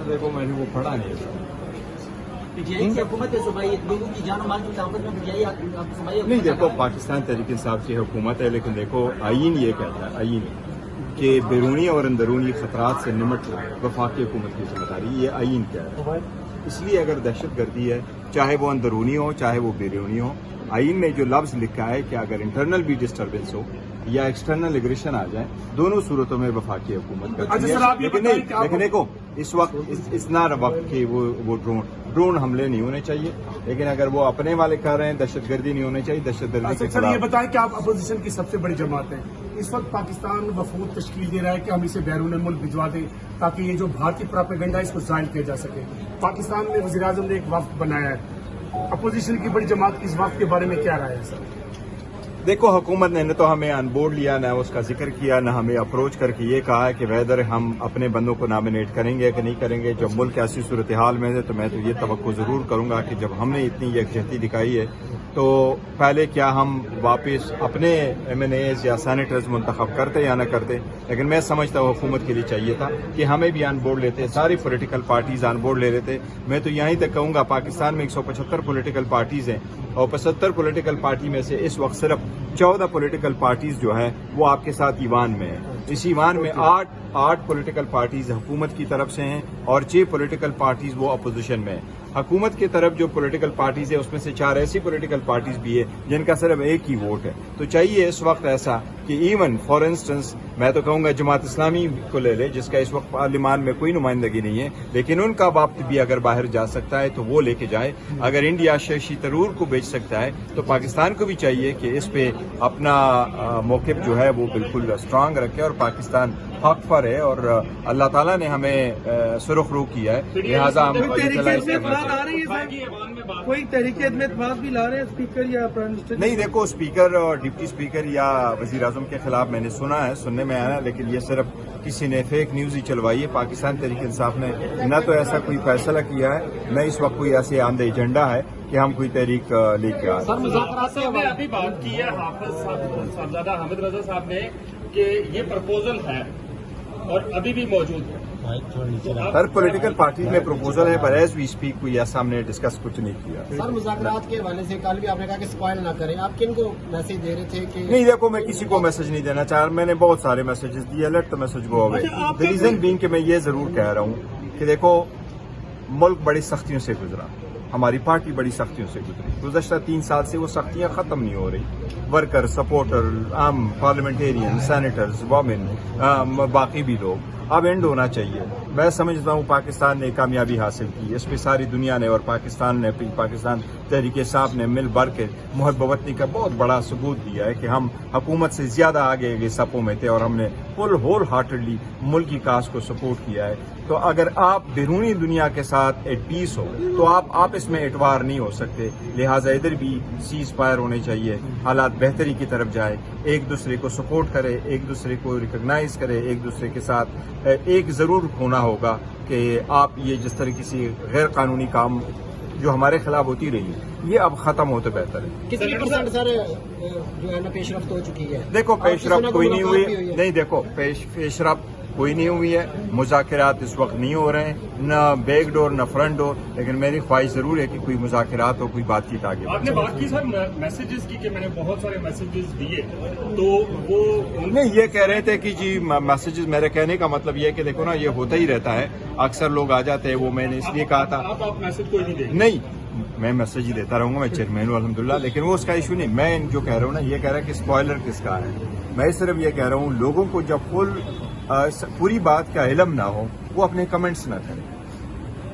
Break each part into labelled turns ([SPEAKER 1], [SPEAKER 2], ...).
[SPEAKER 1] دیکھو میں نے وہ پڑھا نہیں ہے.
[SPEAKER 2] PTI کی حکومت ہے صوبائی لوگوں کی جان و مال کی تحفظ میں PTI صوبائی
[SPEAKER 1] نہیں. دیکھو پاکستان تحریک انصاف کی حکومت ہے، لیکن دیکھو آئین یہ کہتا ہے، آئین کہ بیرونی اور اندرونی خطرات سے نمٹ وفاقی حکومت کی ذمہ داری، یہ آئین کیا ہے. اس لیے اگر دہشت گردی ہے، چاہے وہ اندرونی ہو چاہے وہ بیرونی ہو، آئین میں جو لفظ لکھا ہے کہ اگر انٹرنل بھی ڈسٹربنس ہو یا ایکسٹرنل اگریشن آ جائے، دونوں صورتوں میں وفاقی حکومت کرتی ہے. لیکن دیکھو اس وقت اس نہ وقت کہ وہ ڈرون حملے نہیں ہونے چاہیے، لیکن اگر وہ اپنے والے کر رہے ہیں دہشت گردی نہیں ہونے چاہیے. دہشت گردی کے خلاف
[SPEAKER 3] یہ بتائیں کہ آپ اپوزیشن کی سب سے بڑی جماعت ہیں، اس وقت پاکستان وفود تشکیل دے رہا ہے کہ ہم اسے بیرون ملک بھجوا دیں تاکہ یہ جو بھارتی پراپیگنڈا ہے اس کو ظاہر کیا جا سکے. پاکستان میں وزیر اعظم نے ایک وفد بنایا ہے، اپوزیشن کی بڑی جماعت کی اس وفد کے بارے میں کیا رائے ہے سر؟
[SPEAKER 1] دیکھو حکومت نے نہ تو ہمیں آن بورڈ لیا، نہ اس کا ذکر کیا، نہ ہمیں اپروچ کر کے یہ کہا ہے کہ ویدر ہم اپنے بندوں کو نامینیٹ کریں گے کہ نہیں کریں گے. جب ملک ایسی صورتحال میں ہے تو میں تو یہ توقع ضرور کروں گا کہ جب ہم نے اتنی یکجہتی دکھائی ہے تو پہلے کیا ہم واپس اپنے MNAs یا سینیٹرز منتخب کرتے یا نہ کرتے. لیکن میں سمجھتا ہوں حکومت کے لیے چاہیے تھا کہ ہمیں بھی آن بورڈ لیتے، ساری پولیٹیکل پارٹیز آن بورڈ لے لیتے. میں تو یہیں تک کہوں گا پاکستان میں 175 پولیٹیکل پارٹیز ہیں اور 75 پولیٹیکل پارٹی میں سے اس وقت صرف 14 پولیٹیکل پارٹیز جو ہے وہ آپ کے ساتھ ایوان میں ہیں. اس ایوان میں 8 پولیٹیکل پارٹیز حکومت کی طرف سے ہیں اور 6 پولیٹیکل پارٹیز وہ اپوزیشن میں ہیں. حکومت کی طرف جو پولیٹیکل پارٹیز ہے اس میں سے 4 ایسی پولیٹیکل پارٹیز بھی ہے جن کا صرف ایک ہی ووٹ ہے. تو چاہیے اس وقت ایسا کہ ایون فار انسٹنس میں تو کہوں گا جماعت اسلامی کو لے لے جس کا اس وقت پارلیمان میں کوئی نمائندگی نہیں ہے، لیکن ان کا وفد بھی اگر باہر جا سکتا ہے تو وہ لے کے جائے. اگر انڈیا ششی ترور کو بیچ سکتا ہے تو پاکستان کو بھی چاہیے کہ اس پہ اپنا موقف جو ہے وہ بالکل اسٹرانگ رکھے. اور پاکستان حق پر ہے اور اللہ تعالیٰ نے ہمیں سرخ رو کیا ہے، لہٰذا ہم
[SPEAKER 4] کوئی تحریک اتماد بھی لا رہے ہیں اسپیکر یا پرائم منسٹر؟
[SPEAKER 1] نہیں. دیکھو اسپیکر اور ڈپٹی اسپیکر یا وزیر اعظم کے خلاف میں نے سنا ہے، سننے میں آیا، لیکن یہ صرف کسی نے فیک نیوز ہی چلوائی ہے. پاکستان تحریک انصاف نے نہ تو ایسا کوئی فیصلہ کیا ہے، نہ اس وقت کوئی ایسے آمدہ ایجنڈا ہے کہ ہم کوئی تحریک لے کے آئے.
[SPEAKER 5] سر مذاکرات نے ابھی بات کی ہے حافظ صاحبزادہ حامد رضا صاحب نے کہ یہ پرپوزل ہے اور ابھی بھی موجود ہے.
[SPEAKER 1] ہر پولیٹیکل پارٹی میں پروپوزل ہے، پر ایز وی اسپیک کوئی ایسا ہم نے ڈسکس کچھ نہیں کیا.
[SPEAKER 2] سر مذاکرات کے حوالے سے کل بھی آپ نے کہا کہ اسپائل نہ کریں، آپ کن کو میسج دے رہے تھے؟ کہ
[SPEAKER 1] نہیں دیکھو میں کسی کو میسج نہیں دینا چاہ رہا، میں نے بہت سارے میسجز دیے. Let the message go away. The reason being کہ میں یہ ضرور کہہ رہا ہوں کہ دیکھو ملک بڑی سختیوں سے گزرا، ہماری پارٹی بڑی سختیوں سے گزری. گزشتہ 3 سال سے وہ سختیاں ختم نہیں ہو رہی. ورکر، سپورٹر، عام پارلیمنٹیرین، سینیٹرز، وومن، باقی بھی لوگ، اب اینڈ ہونا چاہیے. میں سمجھتا ہوں پاکستان نے کامیابی حاصل کی، اس پہ ساری دنیا نے اور پاکستان تحریک انصاف نے مل بھر کے محب وطنی کا بہت بڑا ثبوت دیا ہے کہ ہم حکومت سے زیادہ آگے صفوں میں تھے اور ہم نے فل ہول ہارٹڈلی ملکی کاز کو سپورٹ کیا ہے. تو اگر آپ بیرونی دنیا کے ساتھ ایٹ پیس ہو تو آپ آپس میں اٹوار نہیں ہو سکتے. لہٰذا ادھر بھی سیز فائر ہونے چاہیے، حالات بہتری کی طرف جائے، ایک دوسرے کو سپورٹ کرے، ایک دوسرے کو ریکگنائز کرے، ایک دوسرے کے ساتھ ایک ضرور ہونا ہوگا کہ آپ یہ جس طرح کسی غیر قانونی کام جو ہمارے خلاف ہوتی رہی یہ اب ختم ہو تو بہتر ہے.
[SPEAKER 2] کتنی پرسنٹ سر جو ہے نا پیش رفت ہو چکی ہے؟
[SPEAKER 1] دیکھو پیش رفت کوئی نہیں ہوئی. نہیں دیکھو پیش رفت کوئی نہیں ہوئی ہے. مذاکرات اس وقت نہیں ہو رہے ہیں، نہ بیک ڈور نہ فرنٹ ڈور، لیکن میری خواہش ضرور ہے کہ کوئی مذاکرات ہو، کوئی بات چیت آگے.
[SPEAKER 5] آپ نے بات کی سر میسیجز کی کہ میں نے بہت سارے میسیجز دیے تو وہ
[SPEAKER 1] نہیں یہ کہہ رہے تھے کہ جی میسیجز، میرے کہنے کا مطلب یہ ہے کہ دیکھو نا یہ ہوتا ہی رہتا ہے، اکثر لوگ آ جاتے ہیں. وہ میں نے اس لیے کہا تھا
[SPEAKER 5] آپ میسج کوئی نہیں دیں گے؟
[SPEAKER 1] نہیں میں میسج ہی دیتا رہوں گا، میں چیئرمین ہوں الحمدللہ، لیکن وہ اس کا ایشو نہیں. میں جو کہہ رہا ہوں نا یہ کہہ رہا ہے کہ اسپوائلر کس کا ہے. میں صرف یہ کہہ رہا ہوں لوگوں کو جب پوری بات کا علم نہ ہو وہ اپنے کمنٹس نہ کریں.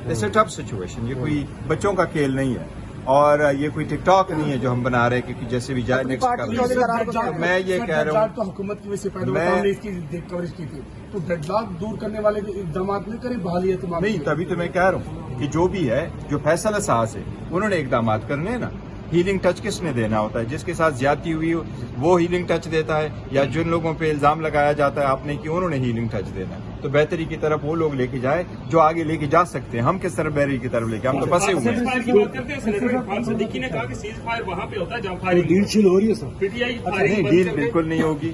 [SPEAKER 1] It's a tough situation. یہ کوئی بچوں کا کھیل نہیں ہے اور یہ کوئی ٹک ٹاک نہیں ہے جو ہم بنا رہے کہ جیسے بھی جائے نیکسٹ کر. میں یہ کہہ رہا ہوں
[SPEAKER 3] حکومت کی وجہ سے پیدا ہم نے اس کی کوریج کی تھی تو ڈیڈ لاک دور کرنے والے اقدامات نہیں کریں، بحالی اعتماد
[SPEAKER 1] نہیں. تبھی تو میں کہہ رہا ہوں کہ جو بھی ہے جو فیصلہ ساز ہے انہوں نے اقدامات کرنے ہیں نا. ہیلنگ ٹچ کس نے دینا ہوتا ہے؟ جس کے ساتھ زیادتی ہوئی ہو وہ ہیلنگ ٹچ دیتا ہے، یا جن لوگوں پہ الزام لگایا جاتا ہے آپ نے کہ انہوں نے ہیلنگ ٹچ دینا ہے. تو بہتری کی طرف وہ لوگ لے کے جائے جو آگے لے کے جا سکتے ہیں. ہم کس طرح بہتری کی طرف لے کے، ہم تو پھنسے ہوئے ہیں.
[SPEAKER 5] کی بات کرتے ہیں سینیٹر عرفان صدیقی نے کہا کہ سیز فائر وہاں پہ ہوتا ہے جہاں فائرنگ
[SPEAKER 3] ڈیل شیل ہو رہی ہے سر.
[SPEAKER 5] پی ٹی آئی
[SPEAKER 1] نہیں ڈیل بالکل نہیں ہوگی.